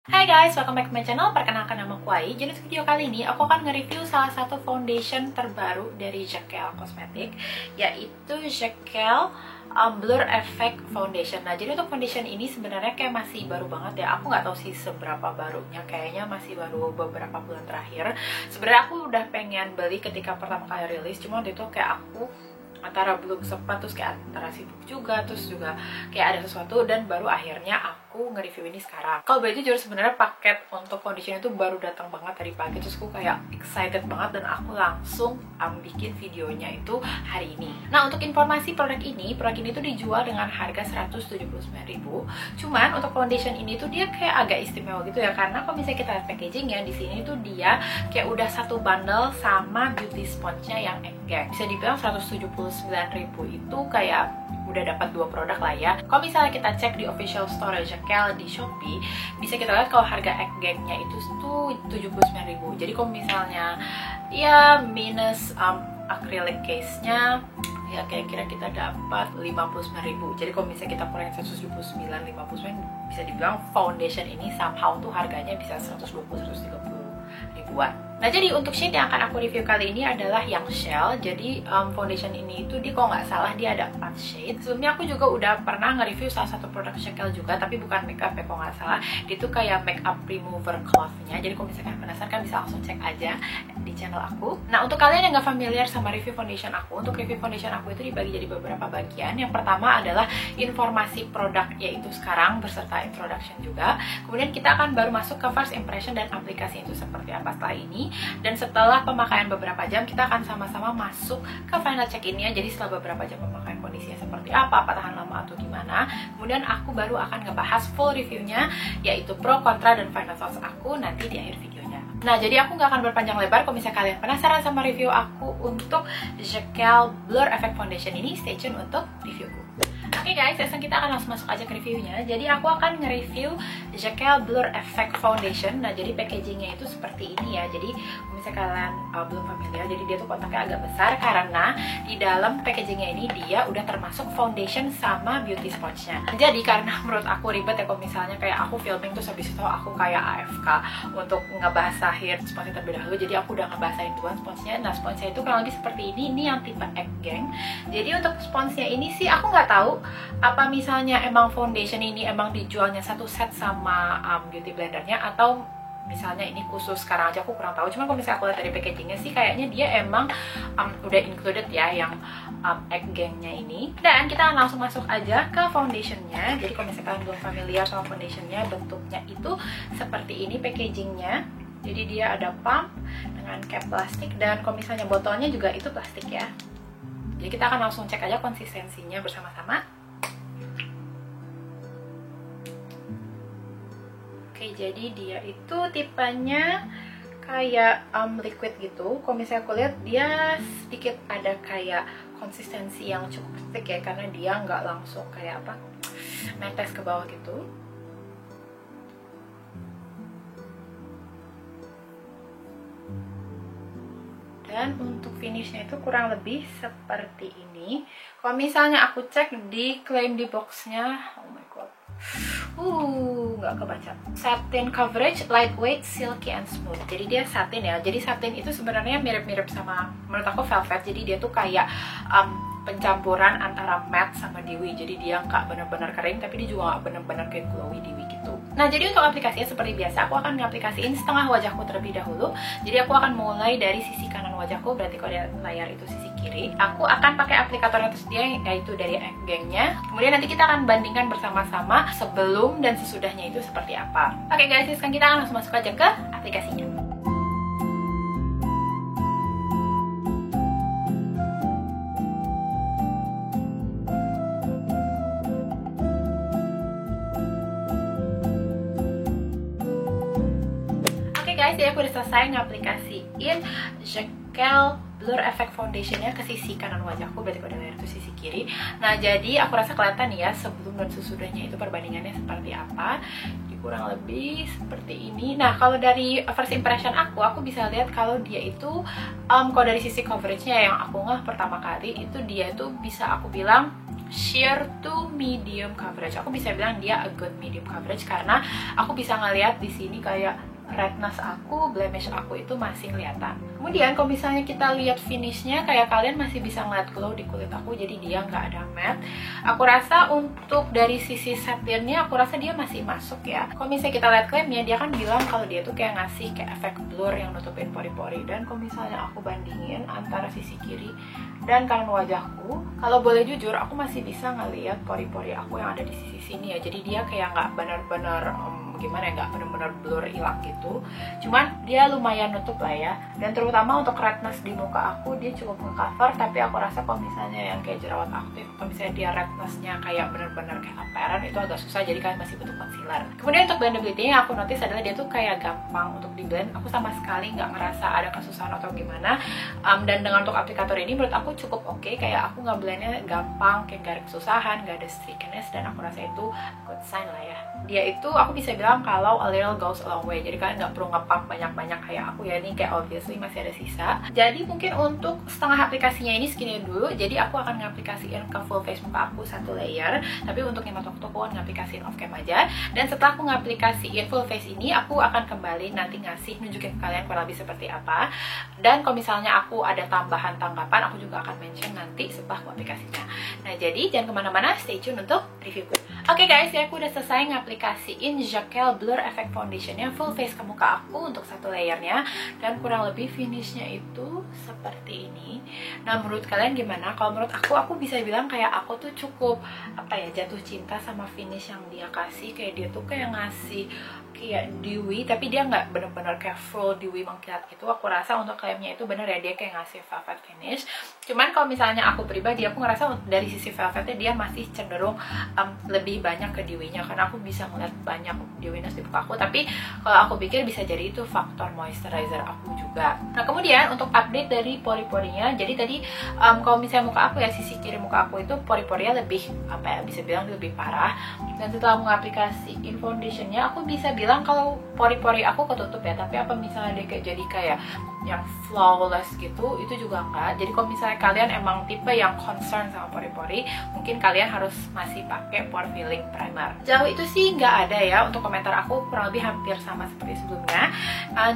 Hai guys, welcome back to my channel. Perkenalkan nama aku Ai. Jadi untuk video kali ini aku akan nge-review salah satu foundation terbaru dari Jekyll Cosmetics, yaitu Jekyll Blur Effect Foundation. Nah, jadi untuk foundation ini sebenarnya kayak masih baru banget ya. Aku nggak tahu sih seberapa barunya, kayaknya masih baru beberapa bulan terakhir. Sebenarnya aku udah pengen beli ketika pertama kali rilis, cuma waktu itu kayak aku antara belum sempat, terus kayak antara sibuk juga, terus juga kayak ada sesuatu, dan baru akhirnya aku nge-review ini sekarang. Kalau boleh jujur, sebenarnya paket untuk foundation itu baru datang banget tadi pagi, terus aku kayak excited banget dan aku langsung bikin videonya itu hari ini. Nah, untuk informasi produk ini tuh dijual dengan harga 179.000. Cuman untuk foundation ini tuh dia kayak agak istimewa gitu ya, karena kalau misalnya kita lihat packagingnya di sini tuh dia kayak udah satu bundle sama beauty sponge-nya yang egg. Bisa dibilang 179.000 itu kayak udah dapat dua produk lah ya. Kalau misalnya kita cek di official store Jekyll di Shopee, bisa kita lihat kalau harga egg gangnya itu tuh 79.000. Jadi kalau misalnya ya minus acrylic case-nya, ya kira-kira kita dapat 59.000. Jadi kalau misalnya kita kurangin 179, 59, bisa dibilang foundation ini somehow tuh harganya bisa 120-130 ribuan. Nah, jadi untuk shade yang akan aku review kali ini adalah yang Shell. Jadi foundation ini itu kalau nggak salah dia ada 4 shade. Sebelumnya aku juga udah pernah nge-review salah satu produk Jekyll juga, tapi bukan makeup ya kalau nggak salah. Dia tuh kayak makeup remover cloth-nya. Jadi kalau misalkan penasaran bisa langsung cek aja di channel aku. Nah, untuk kalian yang nggak familiar sama review foundation aku, untuk review foundation aku itu dibagi jadi beberapa bagian. Yang pertama adalah informasi produk, yaitu sekarang berserta introduction juga. Kemudian kita akan baru masuk ke first impression dan aplikasi itu seperti apa setelah ini. Dan setelah pemakaian beberapa jam, kita akan sama-sama masuk ke final check-in-nya. Jadi setelah beberapa jam pemakaian kondisinya seperti apa, tahan lama atau gimana, kemudian aku baru akan ngebahas full reviewnya, yaitu pro, kontra, dan final thoughts aku nanti di akhir videonya. Nah, jadi aku nggak akan berpanjang lebar. Kalau misalnya kalian penasaran sama review aku untuk Jekyll Blur Effect Foundation ini, stay tune untuk reviewku. Oke guys, sekarang kita akan langsung masuk aja ke reviewnya. Jadi aku akan nge-review Jekyll Blur Effect Foundation. Nah, jadi packagingnya itu seperti ini ya. Jadi misalnya kalian belum familiar, jadi dia tuh kotaknya agak besar karena di dalam packagingnya ini dia udah termasuk foundation sama beauty sponge-nya. Jadi karena menurut aku ribet ya kalau misalnya kayak aku filming terus habis itu aku kayak AFK untuk ngebasahin sponge terlebih dahulu. Jadi aku udah ngebasahin duluan sponge-nya. Nah, sponge-nya itu kurang lebih seperti ini. Ini yang tipe egg gang. Jadi untuk sponge-nya ini sih aku nggak tahu apa misalnya emang foundation ini emang dijualnya satu set sama beauty blendernya, atau misalnya ini khusus sekarang aja, aku kurang tahu. Cuman kalau misalnya aku lihat dari packagingnya sih kayaknya dia emang udah included ya yang egg gangnya ini. Dan kita akan langsung masuk aja ke foundationnya. Jadi kalau misalnya kalian belum familiar sama foundationnya, bentuknya itu seperti ini packagingnya. Jadi dia ada pump dengan cap plastik, dan kalau misalnya botolnya juga itu plastik ya. Jadi kita akan langsung cek aja konsistensinya bersama-sama. Oke, jadi dia itu tipenya kayak liquid gitu. Kalau misalnya aku lihat dia sedikit ada kayak konsistensi yang cukup thick ya, karena dia nggak langsung kayak apa netes ke bawah gitu. Dan untuk finishnya itu kurang lebih seperti ini. Kalau misalnya aku cek di claim di boxnya, oh my god, nggak kebaca. Satin coverage, lightweight, silky and smooth. Jadi dia satin ya. Jadi satin itu sebenarnya mirip-mirip sama, menurut aku, velvet. Jadi dia tuh kayak pencampuran antara matte sama dewy. Jadi dia nggak benar-benar kering, tapi dia juga nggak benar-benar kayak glowy dewy gitu. Nah, jadi untuk aplikasinya seperti biasa, aku akan ngaplikasiin setengah wajahku terlebih dahulu. Jadi aku akan mulai dari sisi kanan wajahku, berarti kalau di layar itu sisi kiri. Aku akan pakai aplikator yang tersedia, yaitu dari egg gangnya. Kemudian nanti kita akan bandingkan bersama-sama sebelum dan sesudahnya itu seperti apa. Oke guys, sekarang kita akan langsung masuk aja ke aplikasinya. Guys, jadi aku udah selesai ngaplikasiin Jekyll Blur Effect Foundation-nya ke sisi kanan wajahku, berarti kalau layar itu sisi kiri. Nah, jadi aku rasa kelihatan ya sebelum dan sesudahnya itu perbandingannya seperti apa. Jadi kurang lebih seperti ini. Nah, kalau dari first impression aku bisa lihat kalau dia itu kalau dari sisi coverage-nya yang aku ngeh pertama kali itu dia tuh bisa aku bilang sheer to medium coverage. Aku bisa bilang dia a good medium coverage karena aku bisa ngeliat di sini kayak redness aku, blemish aku itu masih kelihatan. Kemudian kalau misalnya kita lihat finishnya, kayak kalian masih bisa ngeliat glow di kulit aku, jadi dia nggak ada matte. Aku rasa untuk dari sisi satinnya, aku rasa dia masih masuk ya. Kalau misalnya kita lihat klaimnya, dia kan bilang kalau dia tuh kayak ngasih kayak efek blur yang nutupin pori-pori. Dan kalau misalnya aku bandingin antara sisi kiri dan kanan wajahku, kalau boleh jujur, aku masih bisa ngeliat pori-pori aku yang ada di sisi sini ya. Jadi dia kayak nggak benar-benar gimana ya, nggak bener-bener blur hilang gitu, cuman dia lumayan nutup lah ya. Dan terutama untuk redness di muka aku, dia cukup nge-cover. Tapi aku rasa kalau misalnya yang kayak jerawat aktif, kalau misalnya dia rednessnya kayak bener-bener kayak apparent, itu agak susah, jadi kalian masih butuh concealer. Kemudian untuk blendability yang aku notice adalah dia tuh kayak gampang untuk di blend. Aku sama sekali nggak ngerasa ada kesusahan atau gimana. Dan dengan untuk aplikator ini menurut aku cukup oke. Kayak aku nggak blendnya gampang, kayak gak ada kesusahan, gak ada streakiness, dan aku rasa itu good sign lah ya. Dia itu aku bisa bilang kalau a little goes a long way, jadi kalian nggak perlu nge-pump banyak-banyak kayak aku ya. Ini kayak obviously masih ada sisa. Jadi mungkin untuk setengah aplikasinya ini segini dulu. Jadi aku akan ngaplikasiin ke full face muka aku 1 layer, tapi untuk yang waktu aku akan ngaplikasiin off cam aja. Dan setelah aku ngaplikasiin full face ini, aku akan kembali nanti nunjukin ke kalian kurang lebih seperti apa. Dan kalau misalnya aku ada tambahan tanggapan, aku juga akan mention nanti setelah aku aplikasinya. Nah, jadi jangan kemana-mana, stay tune untuk reviewku. Oke guys, ya aku udah selesai ngaplikasiin Jacquel Blur Effect Foundationnya full face ke muka aku untuk 1 layernya. Dan kurang lebih finishnya itu seperti ini. Nah, menurut kalian gimana? Kalau menurut aku bisa bilang kayak aku tuh cukup jatuh cinta sama finish yang dia kasih. Kayak dia tuh kayak ngasih kayak dewy, tapi dia nggak bener-bener kayak full dewy mengkilat gitu. Aku rasa untuk klaimnya itu bener ya, dia kayak ngasih velvet finish. Cuman kalau misalnya aku pribadi, aku ngerasa dari sisi velvetnya dia masih cenderung lebih banyak ke dewy-nya, karena aku bisa ngeliat banyak dewiness di muka aku. Tapi kalau aku pikir bisa jadi itu faktor moisturizer aku juga. Nah, kemudian untuk update dari pori-porinya, jadi tadi kalau misalnya muka aku ya, sisi kiri muka aku itu pori-porinya lebih bisa bilang lebih parah. Dan setelah mengaplikasiin foundationnya, aku bisa bilang kalau pori-pori aku ketutup ya. Tapi apa misalnya dia jadi kayak yang flawless gitu, itu juga enggak. Jadi kalau misalnya kalian emang tipe yang concern sama pori-pori, mungkin kalian harus masih pakai pore filling primer. Jauh itu sih nggak ada ya. Untuk komentar aku kurang lebih hampir sama seperti sebelumnya.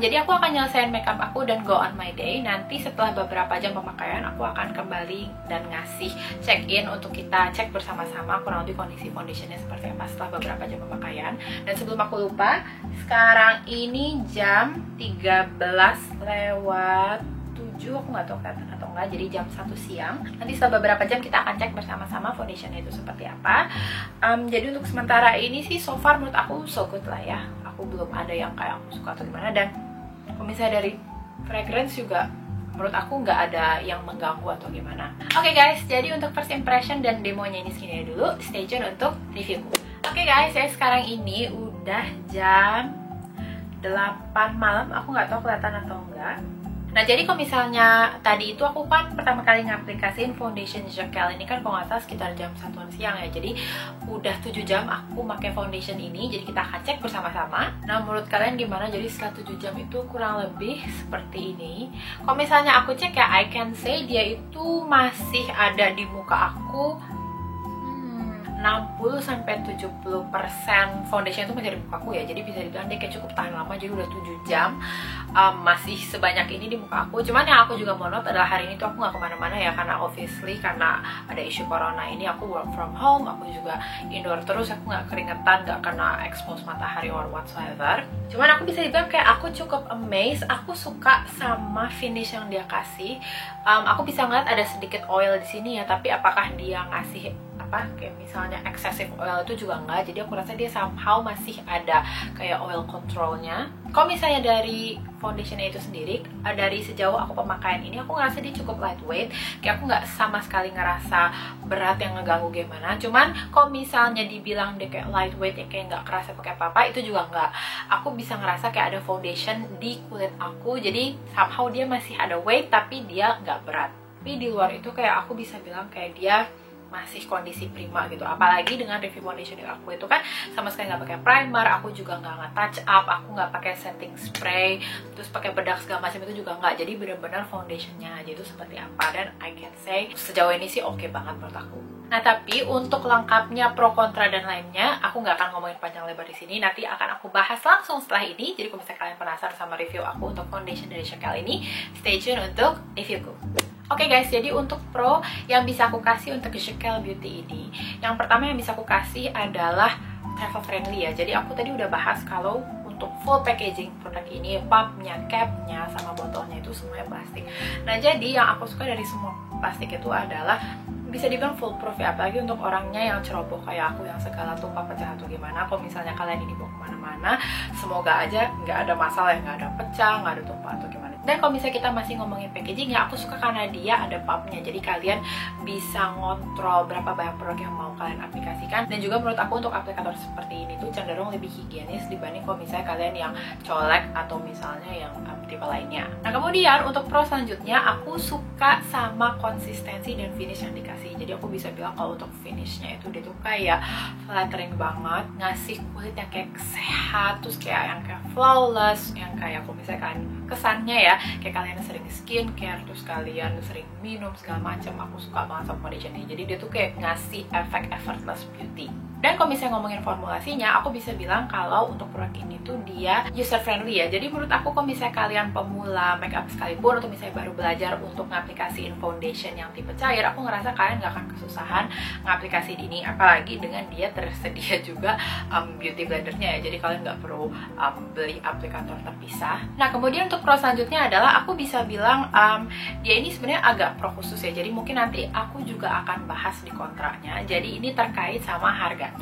Jadi aku akan nyelesain makeup aku dan go on my day. Nanti setelah beberapa jam pemakaian, aku akan kembali dan ngasih check in untuk kita cek bersama-sama kurang lebih kondisi foundationnya seperti apa setelah beberapa jam pemakaian. Dan sebelum aku lupa, sekarang ini jam 13:07, aku nggak tahu kelihatan atau enggak, jadi jam 1 siang. Nanti setelah beberapa jam kita akan cek bersama-sama foundationnya itu seperti apa. Jadi untuk sementara ini sih so far menurut aku so good lah ya. Aku belum ada yang kayak aku suka atau gimana. Dan kalau misalnya dari fragrance juga menurut aku nggak ada yang mengganggu atau gimana. Oke guys, jadi untuk first impression dan demonya ini segini dulu. Stay tune untuk reviewku. Oke guys, saya sekarang ini udah jam 8 malam. Aku nggak tahu kelihatan atau enggak. Nah, jadi kalau misalnya tadi itu aku kan pertama kali ngaplikasiin foundation Jacquel ini kan kalau nggak salah sekitar jam 1-an siang ya. Jadi udah 7 jam aku pakai foundation ini, jadi kita akan cek bersama-sama. Nah, menurut kalian gimana? Jadi setelah 7 jam itu kurang lebih seperti ini. Kalau misalnya aku cek ya, I can say dia itu masih ada di muka aku 60-70% foundation itu masih di muka aku ya. Jadi bisa dibilang dia kayak cukup tahan lama. Jadi udah 7 jam masih sebanyak ini di muka aku. Cuman yang aku juga mau note adalah hari ini tuh aku nggak kemana-mana ya, karena obviously karena ada isu corona ini aku work from home. Aku juga indoor terus, aku nggak keringetan, nggak kena expose matahari or whatsoever. Cuman aku bisa dibilang kayak aku cukup amazed. Aku suka sama finish yang dia kasih. Aku bisa ngeliat ada sedikit oil di sini ya, tapi apakah dia ngasih kayak misalnya excessive oil itu juga enggak. Jadi aku rasa dia somehow masih ada kayak oil controlnya. Kalau misalnya dari foundationnya itu sendiri, dari sejauh aku pemakaian ini, aku ngerasa dia cukup lightweight. Kayak aku nggak sama sekali ngerasa berat yang ngeganggu gimana. Cuman kalau misalnya dibilang dia kayak lightweight ya, kayak nggak kerasa pakai apa-apa, itu juga nggak. Aku bisa ngerasa kayak ada foundation di kulit aku. Jadi somehow dia masih ada weight, tapi dia nggak berat. Tapi di luar itu kayak aku bisa bilang kayak dia masih kondisi prima gitu. Apalagi dengan review foundation yang aku itu kan sama sekali nggak pakai primer, aku juga nggak nge-touch up, aku nggak pakai setting spray, terus pakai bedak segala macam itu juga nggak. Jadi bener-bener foundationnya aja itu seperti apa. Dan I can say sejauh ini sih oke banget menurut aku. Nah, tapi untuk lengkapnya pro kontra dan lainnya, aku nggak akan ngomongin panjang lebar di sini. Nanti akan aku bahas langsung setelah ini. Jadi kalau misalnya kalian penasaran sama review aku untuk foundation dari Jekyll ini, stay tune untuk reviewku. Oke guys, jadi untuk pro yang bisa aku kasih untuk Jekyll Beauty ini, yang pertama yang bisa aku kasih adalah travel friendly ya. Jadi aku tadi udah bahas kalau untuk full packaging produk ini, pubnya, capnya, sama botolnya itu semuanya plastik. Nah, jadi yang aku suka dari semua plastik itu adalah bisa dibilang full proof ya, apalagi untuk orangnya yang ceroboh kayak aku yang segala tumpah pecah atau gimana. Kalau misalnya kalian ini bawa kemana-mana, semoga aja nggak ada masalah ya, nggak ada pecah, nggak ada tumpah atau gimana. Dan kalau misalnya kita masih ngomongin packaging ya, aku suka karena dia ada pubnya, jadi kalian bisa ngontrol berapa banyak produk yang mau kalian aplikasikan. Dan juga menurut aku untuk aplikator seperti ini tuh cenderung lebih higienis dibanding kalau misalnya kalian yang colek atau misalnya yang tipe lainnya. Nah, kemudian untuk pro selanjutnya, aku suka sama konsistensi dan finish yang dikasih. Jadi aku bisa bilang kalau untuk finishnya itu dia tuh kayak flattering banget, ngasih kulit yang kayak sehat, terus kayak yang kayak flawless, yang kayak aku misalkan kesannya ya kayak kalian sering skincare, terus kalian sering minum segala macam. Aku suka banget sama foundation ini. Jadi dia tuh kayak ngasih efek effortless beauty. Dan kalau misalnya ngomongin formulasinya, aku bisa bilang kalau untuk produk ini tuh dia user friendly ya. Jadi menurut aku kalau misalnya kalian pemula makeup sekalipun, atau misalnya baru belajar untuk ngaplikasiin foundation yang tipe cair, aku ngerasa kalian gak akan kesusahan ngaplikasiin ini. Apalagi dengan dia tersedia juga beauty blendernya ya. Jadi kalian gak perlu beli aplikator terpisah. Nah, kemudian untuk pro selanjutnya adalah aku bisa bilang dia ini sebenarnya agak pro khusus ya. Jadi mungkin nanti aku juga akan bahas di kontraknya. Jadi ini terkait sama harga.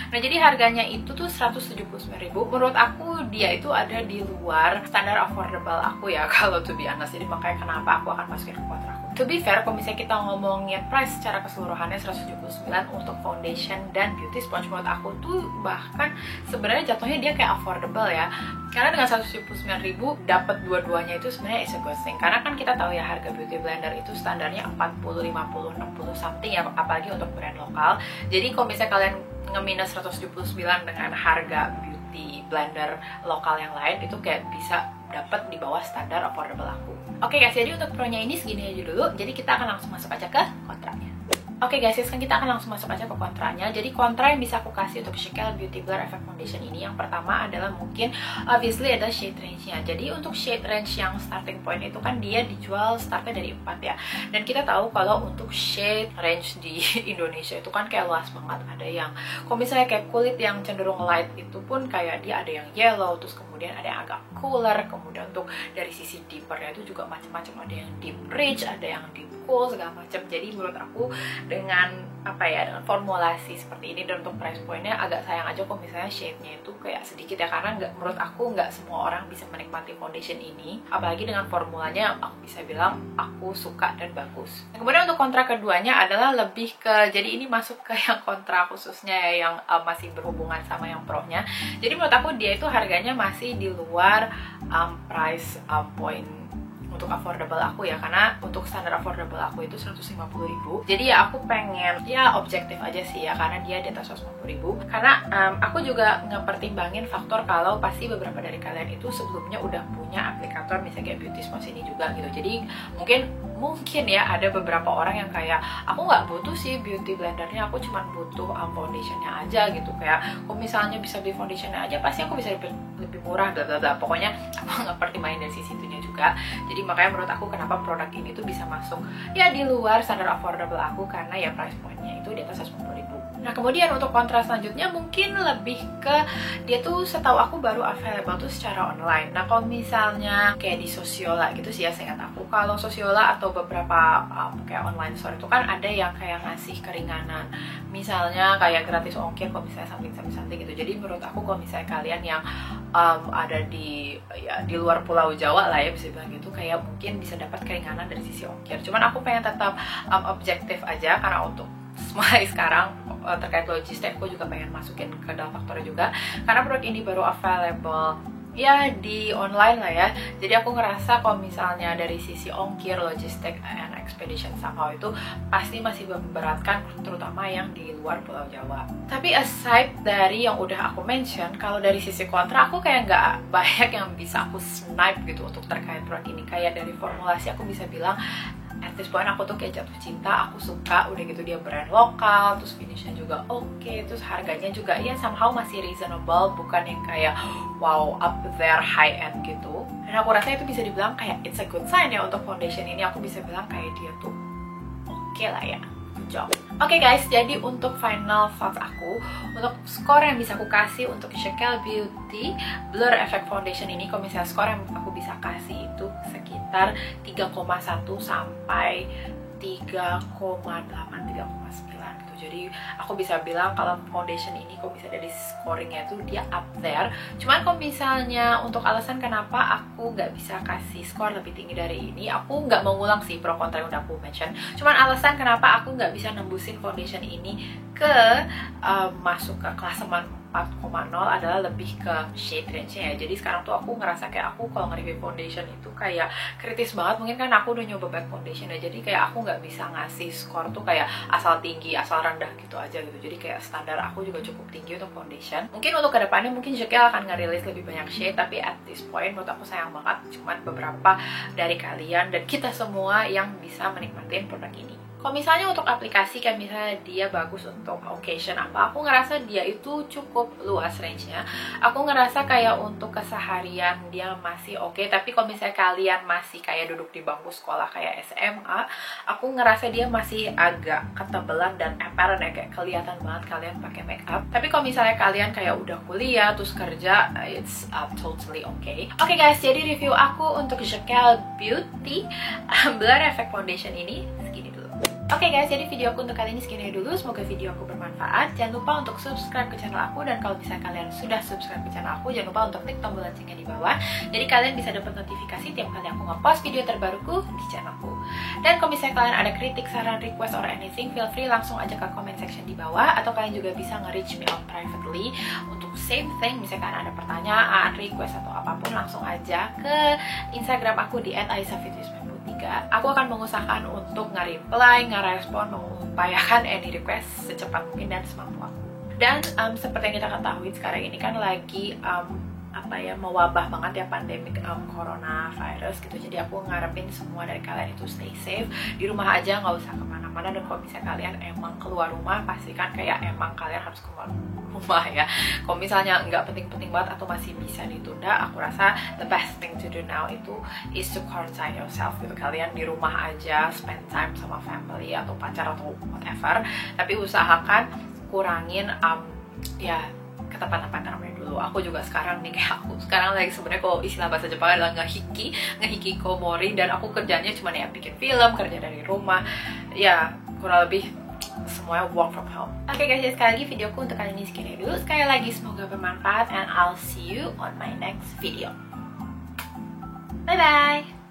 Nah, jadi harganya itu tuh 179.000. Menurut aku dia itu ada di luar standar affordable aku ya, kalau to be honest. Jadi makanya kenapa aku akan masukin ke kontrak aku. To be fair, kalau misalnya kita ngomongin price secara keseluruhannya 179 untuk foundation dan beauty sponge, menurut aku tuh bahkan sebenarnya jatuhnya dia kayak affordable ya. Karena dengan 179.000 dapat dua-duanya itu sebenarnya is a good thing. Karena kan kita tahu ya harga beauty blender itu standarnya 40, 50, 60 something ya, apalagi untuk brand lokal. Jadi kalau misalnya kalian nge-minus 179 dengan harga beauty blender lokal yang lain, itu kayak bisa dapat di bawah standar affordable aku. Oke guys, jadi untuk pro-nya ini segini aja dulu. Jadi kita akan langsung masuk aja ke kontraknya. Oke guys, sekarang kita akan langsung masuk aja ke kontranya. Jadi kontra yang bisa aku kasih untuk Jekyll Beauty Blur Effect Foundation ini, yang pertama adalah mungkin obviously ada shade range-nya. Jadi untuk shade range yang starting point itu kan dia dijual startnya dari 4 ya. Dan kita tahu kalau untuk shade range di Indonesia itu kan kayak luas banget. Ada yang, kalau misalnya kayak kulit yang cenderung light itu pun kayak dia ada yang yellow, terus kemudian ada yang agak cooler. Kemudian untuk dari sisi deeper-nya itu juga macam-macam, ada yang deep rich, ada yang deep cool, segala macam. Jadi menurut aku dengan apa ya, dengan formulasi seperti ini dan untuk price point-nya agak sayang aja kok misalnya shade-nya itu kayak sedikit ya, karena menurut aku nggak semua orang bisa menikmati foundation ini, apalagi dengan formulanya aku bisa bilang aku suka dan bagus. Nah, kemudian untuk kontra keduanya adalah lebih ke, jadi ini masuk ke yang kontra khususnya ya, yang masih berhubungan sama yang pro-nya. Jadi menurut aku dia itu harganya masih di luar price point untuk affordable aku ya, karena untuk standar affordable aku itu 150.000. Jadi ya aku pengen ya objektif aja sih ya, karena dia di atas 150.000. Karena aku juga ngepertimbangin faktor kalau pasti beberapa dari kalian itu sebelumnya udah punya aplikator misalnya kayak Beauty Sponge ini juga gitu. Jadi mungkin ya ada beberapa orang yang kayak aku nggak butuh sih beauty blendernya, aku cuma butuh foundationnya aja gitu. Kayak kalau misalnya bisa beli foundationnya aja pasti aku bisa lebih murah bla bla bla. Pokoknya aku nggak pertimbangin dari sisi itunya juga. Jadi makanya menurut aku kenapa produk ini tuh bisa masuk ya di luar standar affordable aku, karena ya price pointnya itu di atas 150.000. Nah kemudian untuk kontra selanjutnya mungkin lebih ke dia tuh setahu aku baru available tuh secara online. Nah kalau misalnya kayak di Sosiola gitu sih ya, seingat aku kalau Sosiola atau beberapa kayak online store itu kan ada yang kayak ngasih keringanan, misalnya kayak gratis ongkir kalau misalnya something gitu. Jadi menurut aku kalau misalnya kalian yang ada di luar Pulau Jawa lah ya bisa bilang gitu, kayak mungkin bisa dapat keringanan dari sisi ongkir. Cuman aku pengen tetap objektif aja, karena untuk mulai sekarang terkait logistik aku juga pengen masukin ke dalam faktornya juga, karena produk ini baru available ya di online lah ya. Jadi aku ngerasa kalau misalnya dari sisi ongkir, logistik, and expedition somehow itu pasti masih memberatkan, terutama yang di luar Pulau Jawa. Tapi aside dari yang udah aku mention, kalau dari sisi kontra aku kayak nggak banyak yang bisa aku snipe gitu untuk terkait produk ini. Kayak dari formulasi aku bisa bilang at this point aku tuh kayak jatuh cinta, aku suka. Udah gitu dia brand lokal, terus finishnya juga oke, terus harganya juga ya somehow masih reasonable, bukan yang kayak wow up there high end gitu. Dan aku rasa itu bisa dibilang kayak it's a good sign ya untuk foundation ini. Aku bisa bilang kayak dia tuh oke lah ya. Oke guys, jadi untuk final thoughts aku, untuk skor yang bisa aku kasih untuk Jekyll Beauty Blur Effect Foundation ini, kalau misalnya skor yang aku bisa kasih itu sekitar 3,1 sampai 3,8, 3,9 gitu. Jadi aku bisa bilang kalau foundation ini kok bisa dari scoringnya tuh dia up there. Cuman kalau misalnya untuk alasan kenapa aku nggak bisa kasih skor lebih tinggi dari ini, aku nggak mau ngulang sih pro kontra yang udah aku mention. Cuman alasan kenapa aku nggak bisa nembusin foundation ini ke masuk ke klasemen 4,0 adalah lebih ke shade range-nya ya. Jadi sekarang tuh aku ngerasa kayak aku kalau nge-review foundation itu kayak kritis banget. Mungkin kan aku udah nyoba banyak foundation ya, jadi kayak aku nggak bisa ngasih skor tuh kayak asal tinggi, asal rendah gitu aja gitu. Jadi kayak standar aku juga cukup tinggi untuk foundation. Mungkin untuk kedepannya mungkin Jekyll akan ngerilis lebih banyak shade, tapi at this point menurut aku sayang banget cuman beberapa dari kalian dan kita semua yang bisa menikmatin produk ini. Kalau misalnya untuk aplikasi kayak misalnya dia bagus untuk occasion apa, aku ngerasa dia itu cukup luas range-nya. Aku ngerasa kayak untuk keseharian dia masih oke, tapi kalau misalnya kalian masih kayak duduk di bangku sekolah kayak SMA, aku ngerasa dia masih agak ketebelan dan apparent ya, kayak kelihatan banget kalian pakai make up. Tapi kalau misalnya kalian kayak udah kuliah terus kerja, it's totally okay. Oke guys, jadi review aku untuk Jekyll Beauty Blur Effect Foundation ini segini dulu. Oke guys, jadi video aku untuk kali ini segini dulu. Semoga video aku bermanfaat. Jangan lupa untuk subscribe ke channel aku, dan kalau misalnya kalian sudah subscribe ke channel aku, jangan lupa untuk klik tombol loncengnya di bawah. Jadi kalian bisa dapat notifikasi tiap kali aku nge-post video terbaruku di channelku. Dan kalau misalnya kalian ada kritik, saran, request, or anything, feel free langsung aja ke comment section di bawah. Atau kalian juga bisa nge-reach me out privately untuk same thing. Misalnya kalian ada pertanyaan, request, atau apapun, langsung aja ke Instagram aku di @aisafitri93. Aku akan mengusahakan untuk nge-reply, nge-respon, mengupayakan any request secepat mungkin dan semampu aku. Dan seperti yang kita ketahui sekarang ini kan lagi mewabah banget ya pandemik coronavirus gitu. Jadi aku ngarepin semua dari kalian itu stay safe, di rumah aja, nggak usah kemana-mana. Dan kalau misalnya kalian emang keluar rumah, pastikan kayak emang kalian harus keluar rumah ya. Kalau misalnya nggak penting-penting banget atau masih bisa ditunda, aku rasa the best thing to do now itu is to quarantine yourself gitu. Kalian di rumah aja, spend time sama family atau pacar atau whatever, tapi usahakan kurangin ke tempat-tempat ramai dulu. Aku juga sekarang nih, kayak aku sekarang lagi sebenarnya kalau istilah bahasa Jepang adalah ngehikikomori, dan aku kerjanya cuma ya bikin film, kerja dari rumah, ya kurang lebih semuanya work from home. Oke guys, sekali lagi videoku untuk kali ini segini dulu. Sekali lagi semoga bermanfaat, and I'll see you on my next video. Bye bye.